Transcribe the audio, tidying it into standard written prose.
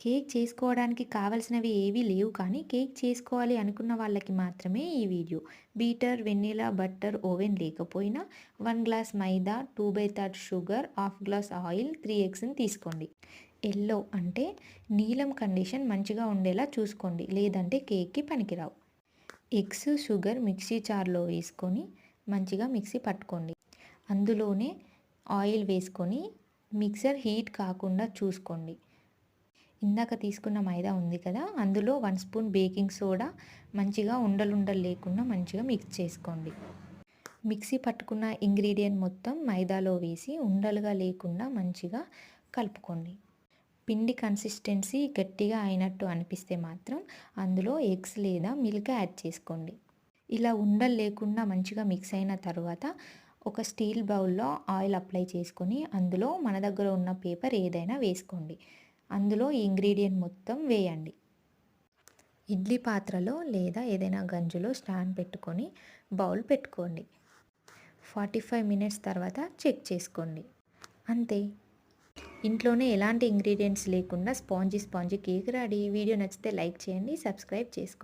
Cake చేసుకోవడానికి కావాల్సినవి ఏవీ లేవు కానీ కేక్ చేసుకోవాలి అనుకున్న వాళ్ళకి మాత్రమే ఈ video. Beater, vanilla, butter, oven లేకపోయినా 1 glass maida, 2/3 sugar, half glass oil, 3 ఎగ్స్‌ని తీసుకోండి. యెల్లో అంటే నీలం కండిషన్ మంచిగా ఉండేలా చూసుకోండి. లేదంటే కేక్‌కి పనికిరావు. ఎగ్స్, షుగర్ మిక్సీ జార్‌లో వేసుకొని మంచిగా మిక్సీ పట్టుకోండి. అందులోనే ఆయిల్ వేసుకొని మిక్సర్ హీట్ కాకుండా చూసుకోండి. ఇందాక తీసుకున్న మైదా ఉంది కదా, అందులో 1 స్పూన్ బేకింగ్ సోడా మంచిగా ఉండలుండలు లేకుండా మంచిగా మిక్స్ చేసుకోండి. మిక్సీ పట్టుకున్న ఇంగ్రీడియంట్ మొత్తం మైదాలో వేసి ఉండలుగా లేకుండా మంచిగా కలుపుకోండి. పిండి కన్సిస్టెన్సీ గట్టిగా అయినట్టు అనిపిస్తే మాత్రం అందులో ఎగ్స్ లేదా మిల్క్ యాడ్ చేసుకోండి. ఇలా ఉండలు లేకుండా మంచిగా మిక్స్ అయిన తర్వాత ఒక స్టీల్ బౌల్లో ఆయిల్ అప్లై చేసుకొని అందులో మన దగ్గర ఉన్న పేపర్ ఏదైనా వేసుకోండి. అందులో ఈ ఇంగ్రీడియంట్ మొత్తం వేయండి. ఇడ్లీ పాత్రలో లేదా ఏదైనా గంజులో స్టాండ్ పెట్టుకొని బౌల్ పెట్టుకోండి. 45 మినిట్స్ తర్వాత చెక్ చేసుకోండి. అంతే, ఇంట్లోనే ఎలాంటి ఇంగ్రీడియంట్స్ లేకుండా స్పాంజీ కేక్ రెడీ. వీడియో నచ్చితే లైక్ చేయండి, సబ్స్క్రైబ్ చేసుకోండి.